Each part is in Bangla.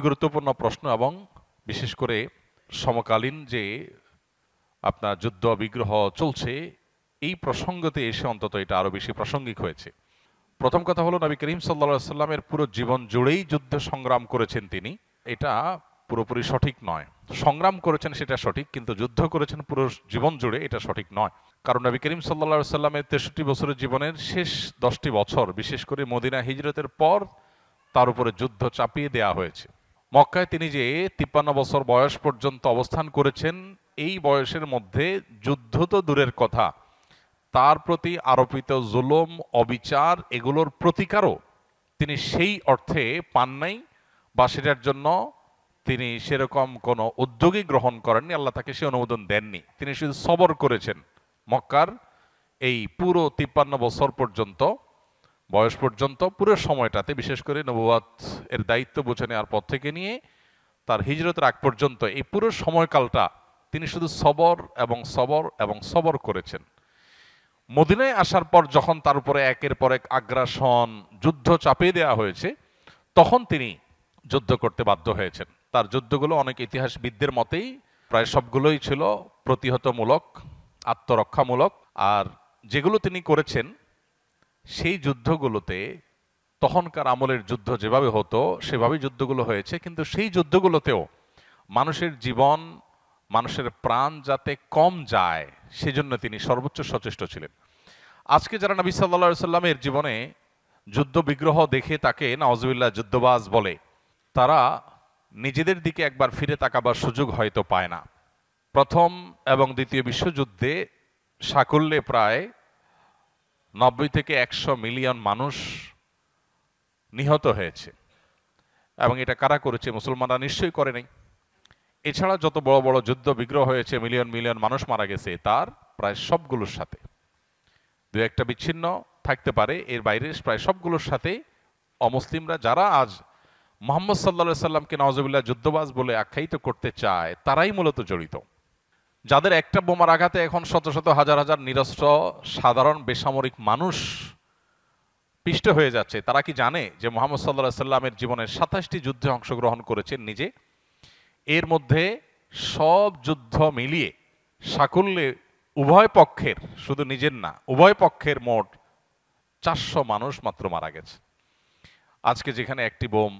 গুরুত্বপূর্ণ প্রশ্ন, এবং বিশেষ করে সমকালীন যে আপনার যুদ্ধ বিগ্রহ চলছে এই প্রসঙ্গতে এসে অন্তত এটা আরো বেশি প্রাসঙ্গিক হয়েছে। প্রথম কথা হলো, নবী করিম সাল্লাল্লাহু আলাইহি সাল্লামের পুরো জীবন জুড়েই যুদ্ধ সংগ্রাম করেছেন তিনি, এটা পুরোপুরি সঠিক নয়। সংগ্রাম করেছেন সেটা সঠিক, কিন্তু যুদ্ধ করেছেন পুরো জীবন জুড়ে এটা সঠিক নয়। কারণ নবী করিম সাল্লাল্লাহু আলাইহি সাল্লামের 63 বছরের জীবনের শেষ 10টি বছর, বিশেষ করে মদিনা হিজরতের পর তার উপরে যুদ্ধ চাপিয়ে দেয়া হয়েছে। মক্কায় তিনি যে 53 বছর বয়স পর্যন্ত অবস্থান করেছেন, এই বয়সের মধ্যে যুদ্ধ তো দূরের কথা, তার প্রতি আরোপিত জুলুম অবিচার এগুলোর প্রতিকারও তিনি সেই অর্থে পান নাই, বা সেটার জন্য তিনি সেরকম কোনো উদ্যোগই গ্রহণ করেননি, আল্লাহ তাকে সে অনুমোদন দেননি। তিনি শুধু সবর করেছেন মক্কার এই পুরো 53 বছর পর্যন্ত বয়স পর্যন্ত, পুরো সময়টাতে, বিশেষ করে নবুয়াত এর দায়িত্ব বুঝে নেওয়ার পর থেকে নিয়ে তার হিজরতের আগ পর্যন্ত এই পুরো সময়কালটা তিনি শুধু সবর এবং সবর এবং সবর করেছেন। মদিনায় আসার পর যখন তার উপরে একের পর এক আগ্রাসন যুদ্ধ চাপিয়ে দেওয়া হয়েছে, তখন তিনি যুদ্ধ করতে বাধ্য হয়েছেন। তার যুদ্ধগুলো অনেক ইতিহাসবিদদের মতেই প্রায় সবগুলোই ছিল প্রতিহতমূলক, আত্মরক্ষামূলক। আর যেগুলো তিনি করেছেন সেই যুদ্ধগুলোতে তখনকার আমলের যুদ্ধ যেভাবে হতো সেভাবেই যুদ্ধগুলো হয়েছে, কিন্তু সেই যুদ্ধগুলোতেও মানুষের জীবন, মানুষের প্রাণ যাতে কম যায় সেজন্য তিনি সর্বোচ্চ সচেষ্ট ছিলেন। আজকে যারা নবী সাল্লাল্লাহু আলাইহি সাল্লামের জীবনে যুদ্ধ বিগ্রহ দেখে তাকে নাউজুবিল্লাহ যুদ্ধবাজ বলে, তারা নিজেদের দিকে একবার ফিরে তাকাবার সুযোগ হয়তো পায় না। প্রথম এবং দ্বিতীয় বিশ্বযুদ্ধে সাকুল্যে প্রায় 90 থেকে 100 মিলিয়ন মানুষ নিহত হয়েছে, এবং এটা কারা করেছে? মুসলমানরা নিশ্চয়ই করে নাই। এছাড়া যত বড় বড় যুদ্ধ বিগ্রহ হয়েছে, মিলিয়ন মিলিয়ন মানুষ মারা গেছে, তার প্রায় সবগুলোর সাথে, দু একটা বিচ্ছিন্ন থাকতে পারে, এর বাইরে প্রায় সবগুলোর সাথে অমুসলিমরা, যারা আজ মুহাম্মদ সাল্লাল্লাহু আলাইহি সাল্লামকে নাউজুবিল্লাহ যুদ্ধবাজ বলে আখ্যায়িত করতে চায়, তারাই মূলত জড়িত। যাদের একটা বোমার আঘাতে এখন শত শত হাজার হাজার নিরস্ত্র সাধারণ বেসামরিক মানুষ পিষ্ট হয়ে যাচ্ছে, তারা কি জানে যে মুহাম্মদ সাল্লাল্লাহু আলাইহি সাল্লামের জীবনের 27টি যুদ্ধে অংশগ্রহণ করেছেন নিজে? এর মধ্যে সব যুদ্ধ মিলিয়ে সাকুল্যে উভয় পক্ষের, শুধু নিজের না, উভয় পক্ষের মোট 400 মানুষ মাত্র মারা গেছে। আজকে যেখানে একটি বোম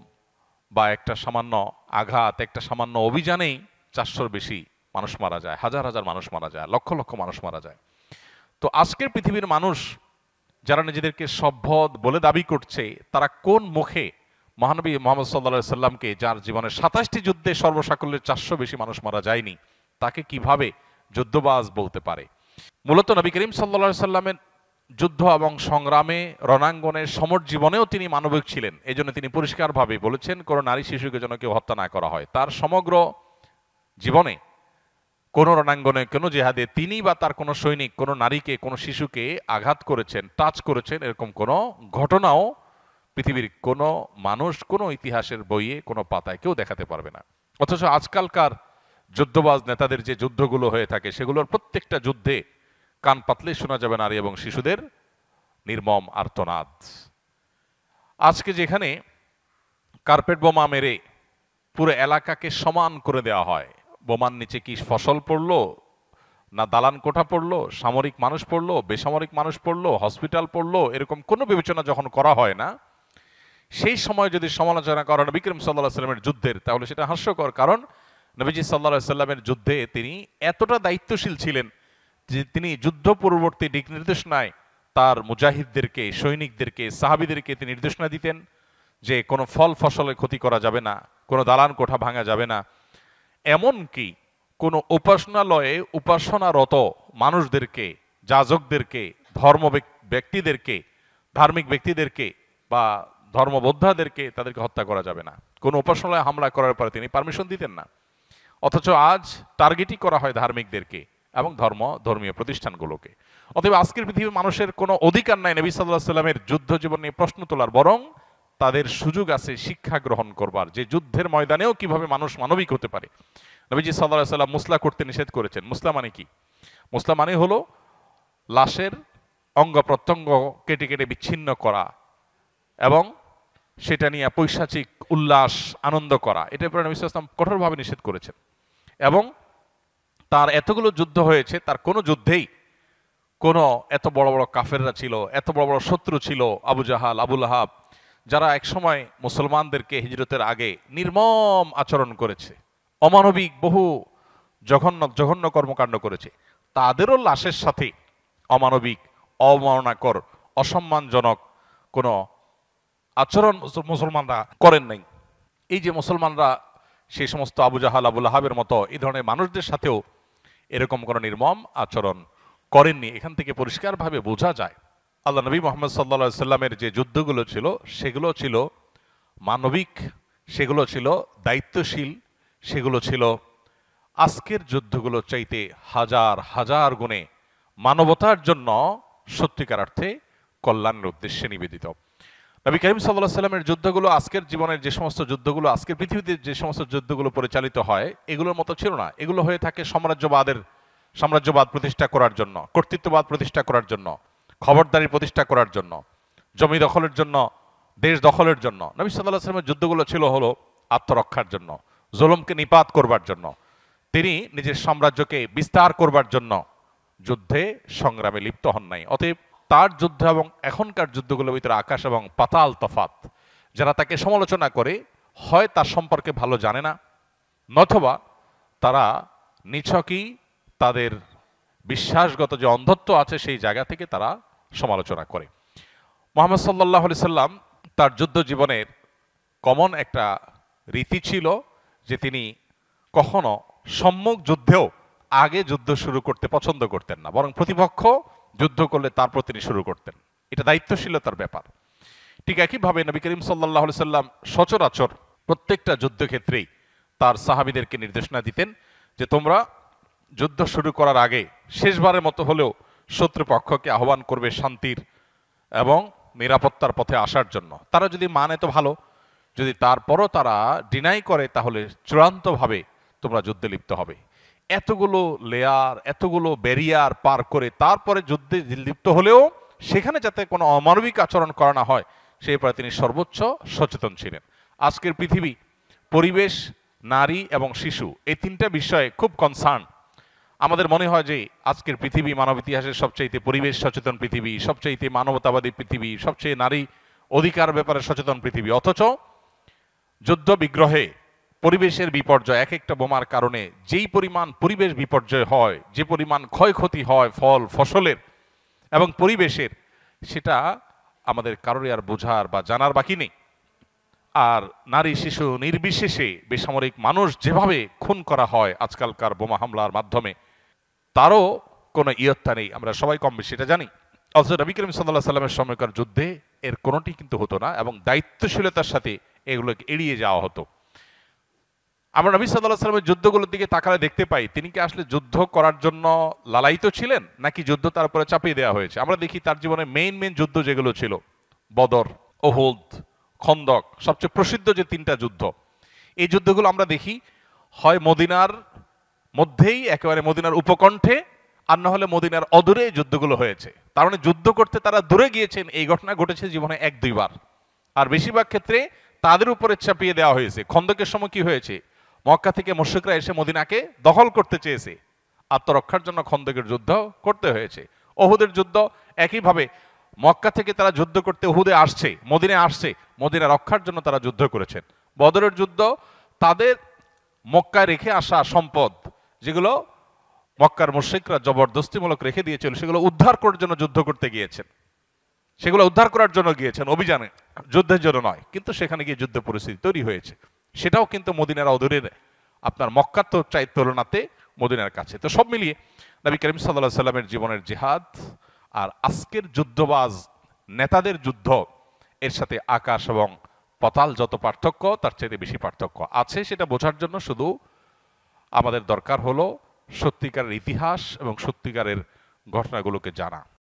বা একটা সামান্য আঘাত, একটা সামান্য অভিযানেই 400-র বেশি মানুষ মারা যায়, হাজার হাজার মানুষ মারা যায়, লক্ষ লক্ষ মানুষ মারা যায়। তো আজকের পৃথিবীর মানুষ যারা নিজেদেরকে সভ্য বলে দাবি করছে, তারা কোন মুখে মহানবী মুহাম্মদ সাল্লাল্লাহু আলাইহি সাল্লামকে, যার জীবনে 27টি যুদ্ধে সর্বসাকুল্যে 400 বেশি মানুষ মারা যায়নি, তাকে কিভাবে যুদ্ধবাজ বলতে পারে? মূলত নবী করিম সাল্লাল্লাহু আলাইহি সাল্লামের যুদ্ধ এবং সংগ্রামে, রণাঙ্গনে, সমর জীবনেও তিনি মানবিক ছিলেন। এই জন্য তিনি পরিষ্কারভাবে বলেছেন, কোনো নারী শিশুকে যেন কেউ হত্যা না করা হয়। তার সমগ্র জীবনে কোনো রণাঙ্গনে, কোনো জেহাদে তিনি বা তার কোনো সৈনিক কোনো নারীকে, কোনো শিশুকে আঘাত করেছেন, টাচ করেছেন, এরকম কোনো ঘটনাও পৃথিবীর কোনো মানুষ, কোনো ইতিহাসের বইয়ে, কোনো পাতায় কেউ দেখাতে পারবে না। অথচ আজকালকার যুদ্ধবাজ নেতাদের যে যুদ্ধগুলো হয়ে থাকে, সেগুলোর প্রত্যেকটা যুদ্ধে কান পাতলে শোনা যাবে নারী এবং শিশুদের নির্মম আর্তনাদ। আজকে যেখানে কার্পেট বোমা মেরে পুরো এলাকাকে সমান করে দেওয়া হয়, বোমার নিচে কি ফসল পড়লো, না দালান কোঠা পড়লো, সামরিক মানুষ পড়লো, বেসামরিক মানুষ পড়লো, হসপিটাল পড়লো, এরকম কোনো বিবেচনা যখন করা হয় না, সেই সময় যদি সমালোচনা করা নবী করিম সাল্লাল্লাহু আলাইহি সাল্লামের যুদ্ধের, তাহলে সেটা হাস্যকর। কারণ নবীজি সাল্লাল্লাহু আলাইহি সাল্লামের যুদ্ধে তিনি এতটা দায়িত্বশীল ছিলেন যে তিনি যুদ্ধ পূর্ববর্তী দিক নির্দেশনায় তার মুজাহিদদেরকে, সৈনিকদেরকে, সাহাবীদেরকে তিনি নির্দেশনা দিতেন যে কোনো ফল ফসলের ক্ষতি করা যাবে না, কোনো দালান কোঠা ভাঙা যাবে না। এমনকি কোনো উপাসনালয়ে উপাসনারত মানুষদেরকে, যাজকদেরকে, ধর্ম ব্যক্তিদেরকে, ধার্মিক ব্যক্তিদেরকে বা ধর্মবোদ্ধাদেরকে, তাদেরকে হত্যা করা যাবে না। কোনো উপাসনালয়ে হামলা করার পরে তিনি পারমিশন দিতেন না। অথচ আজ টার্গেটই করা হয় ধার্মিকদেরকে এবং ধর্মীয় প্রতিষ্ঠানগুলোকে। অতএব আজকের পৃথিবীর মানুষের কোনো অধিকার নাই নবী সাল্লাল্লাহু আলাইহি সাল্লামের যুদ্ধ জীবন নিয়ে প্রশ্ন তোলার, বরং তাদের সুযোগ আছে শিক্ষা গ্রহণ করবার, যে যুদ্ধের ময়দানেও কিভাবে মানুষ মানবিক হতে পারে। নবীজি সাল্লাল্লাহু আলাইহি সাল্লাম মুসলা করতে নিষেধ করেছেন। মুসলা মানে কি? মুসলা মানে হলো লাশের অঙ্গ প্রত্যঙ্গ কেটে কেটে বিচ্ছিন্ন করা এবং সেটা নিয়ে পৈশাচিক উল্লাস আনন্দ করা, এটার উপরে নবী সাল্লাল্লাহু আলাইহি ওয়াসাল্লাম কঠোরভাবে নিষেধ করেছেন। এবং তার এতগুলো যুদ্ধ হয়েছে, তার কোনো যুদ্ধেই কোনো এত বড় বড় কাফেররা ছিল, এত বড় বড় শত্রু ছিল, আবু জাহাল, আবু লাহাব, যারা একসময় মুসলমানদেরকে হিজরতের আগে নির্মম আচরণ করেছে, অমানবিক বহু জঘন্য জঘন্য কর্মকাণ্ড করেছে, তাদেরও লাশের সাথে অমানবিক, অবমাননাকর, অসম্মানজনক কোনো আচরণ মুসলমানরা করেন নাই। এই যে মুসলমানরা সেই সমস্ত আবু জাহাল, আবু লাহাবের মতো এই ধরনের মানুষদের সাথেও এরকম কোনো নির্মম আচরণ করেননি। এখান থেকে পরিষ্কারভাবে বোঝা যায় আল্লাহ নবী মুহাম্মদ সাল্লাল্লাহু আলাইহি সাল্লামের যে যুদ্ধগুলো ছিল সেগুলো ছিল মানবিক, সেগুলো ছিল দায়িত্বশীল, সেগুলো ছিল আজকের যুদ্ধগুলো চাইতে হাজার হাজার গুণে মানবতার জন্য সত্যিকার অর্থে কল্যাণের উদ্দেশ্যে নিবেদিত। নবী করিম সাল্লাল্লাহু আলাইহি সাল্লামের যুদ্ধগুলো আজকের জীবনের যে সমস্ত যুদ্ধগুলো, আজকের পৃথিবীতে যে সমস্ত যুদ্ধগুলো পরিচালিত হয়, এগুলোর মতো ছিল না। এগুলো হয়ে থাকে সাম্রাজ্যবাদ প্রতিষ্ঠা করার জন্য, কর্তৃত্ববাদ প্রতিষ্ঠা করার জন্য, খবরদারি প্রতিষ্ঠা করার জন্য, জমি দখলের জন্য, দেশ দখলের জন্য। নবী সাল্লাল্লাহু আলাইহি সাল্লামের যুদ্ধগুলো ছিল হলো আত্মরক্ষার জন্য, জুলুমকে নিপাত করবার জন্য, তিনি নিজের সাম্রাজ্যকে বিস্তার করবার জন্য যুদ্ধে সংগ্রামে লিপ্ত হন নাই। অতএব তার যুদ্ধ এবং এখনকার যুদ্ধগুলোর ভিতরে আকাশ এবং পাতাল তফাত। যারা তাকে সমালোচনা করে হয় তার সম্পর্কে ভালো জানে না, নথবা তারা নিছকই তাদের বিশ্বাসগত যে অন্ধত্ব আছে সেই জায়গা থেকে তারা সমালোচনা করে। মুহাম্মদ সাল্লাল্লাহু আলাইহি সাল্লাম তার যুদ্ধ জীবনের কমন একটা রীতি ছিল যে তিনি কখনো সম্মুখ যুদ্ধেও আগে যুদ্ধ শুরু করতে পছন্দ করতেন না, বরং প্রতিপক্ষ যুদ্ধ করলে তারপর তিনি শুরু করতেন। এটা দায়িত্বশীলতার ব্যাপার। ঠিক একইভাবে নবী করিম সাল্লাল্লাহু আলাইহি সাল্লাম সচরাচর প্রত্যেকটা যুদ্ধক্ষেত্রেই তার সাহাবীদেরকে নির্দেশনা দিতেন যে তোমরা যুদ্ধ শুরু করার আগে শেষবারের মতো হলেও শত্রুপক্ষকে আহ্বান করবে শান্তির এবং নিরাপত্তার পথে আসার জন্য। তারা যদি মানে তো ভালো, যদি তারপরও তারা ডিনাই করে তাহলে চূড়ান্তভাবে তোমরা যুদ্ধে লিপ্ত হবে। এতগুলো লেয়ার, এতগুলো ব্যারিয়ার পার করে তারপরে যুদ্ধে লিপ্ত হলেও সেখানে যাতে কোনো অমানবিক আচরণ করা না হয় সেই ব্যাপারে তিনি সর্বোচ্চ সচেতন ছিলেন। আজকের পৃথিবী, পরিবেশ, নারী এবং শিশু, এই তিনটা বিষয়ে খুব কনসার্ন। আমাদের মনে হয় যে আজকের পৃথিবী মানব ইতিহাসের সবচাইতে পরিবেশ সচেতন পৃথিবী, সবচাইতে মানবতাবাদী পৃথিবী, সবচেয়ে নারী অধিকার ব্যাপারে সচেতন পৃথিবী। অথচ যুদ্ধ বিগ্রহে পরিবেশের বিপর্যয়, এক একটা বোমার কারণে যেই পরিমাণ পরিবেশ বিপর্যয় হয়, যে পরিমাণ ক্ষয়ক্ষতি হয় ফল ফসলের এবং পরিবেশের, সেটা আমাদের কারোরই আর বোঝার বা জানার বাকি নেই। আর নারী শিশু নির্বিশেষে বেসামরিক মানুষ যেভাবে খুন করা হয় আজকালকার বোমা হামলার মাধ্যমে, তারও কোনো ইয়ত্তা নেই। আমরা সবাই কম বেশি এটা জানি। অথচ নবী করিম সাল্লাল্লাহু আলাইহি সাল্লামের সময়কার যুদ্ধে এর কোনোটি কিন্তু হতো না এবং দায়িত্বশীলতার সাথে এগুলোকে এড়িয়ে যাওয়া হতো। আমরা নবী সাল্লাল্লাহু আলাইহি সাল্লামের যুদ্ধগুলোর দিকে তাকালে দেখতে পাই তিনি কি আসলে যুদ্ধ করার জন্য লালায়িত ছিলেন নাকি যুদ্ধ তার উপরে চাপিয়ে দেওয়া হয়েছে। আমরা দেখি তার জীবনে মেইন যুদ্ধ যেগুলো ছিল, বদর, ওহুদ, খন্দক, সবচেয়ে প্রসিদ্ধ যে তিনটা যুদ্ধ, এই যুদ্ধগুলো আমরা দেখি হয় মদিনার মধ্যেই একেবারে মদিনার উপকণ্ঠে, আর না হলে মদিনার অদূরে যুদ্ধগুলো হয়েছে। তার মানে যুদ্ধ করতে তারা দূরে গিয়েছেন, এই ঘটনা ঘটেছে জীবনে 1-2 বার। আর বেশিরভাগ ক্ষেত্রে তাদের উপরে চাপিয়ে দেওয়া হয়েছে। খন্দকের সময় কি হয়েছে, মক্কা থেকে মুশরিকরা এসে মদিনাকে দখল করতে চেয়েছে, আত্মরক্ষার জন্য খন্দকের যুদ্ধ করতে হয়েছে। ওহুদের যুদ্ধ একইভাবে, মক্কা থেকে তারা যুদ্ধ করতে ওহুদে আসছে, মদিনায় আসছে, মদিনা রক্ষার জন্য তারা যুদ্ধ করেছেন। বদরের যুদ্ধ তাদের মক্কায় রেখে আসা সম্পদ, যেগুলো মক্কার মুশরিকরা জবরদস্তিমূলক রেখে দিয়েছিল, সেগুলো উদ্ধার করার জন্য যুদ্ধ করতে গিয়েছেন, সেগুলো উদ্ধার করার জন্য গিয়েছেন, অভিযানে, যুদ্ধের জন্য নয়। কিন্তু সেখানে গিয়ে যুদ্ধ পরিস্থিতি তৈরি হয়েছে, সেটাও কিন্তু মদিনার অদূরের, আপনার মক্কার তো চাই তুলনাতে মদিনার কাছে। তো সব মিলিয়ে নবী করিম সাল্লাল্লাহু আলাইহি সাল্লামের জীবনের জিহাদ আর আজকের যুদ্ধবাজ নেতাদের যুদ্ধ, এর সাথে আকাশ এবং পাতাল যত পার্থক্য, তার চাইতে বেশি পার্থক্য আছে। সেটা বোঝার জন্য শুধু আমাদের দরকার হলো সত্যিকারের ইতিহাস এবং সত্যিকারের ঘটনাগুলোকে জানা।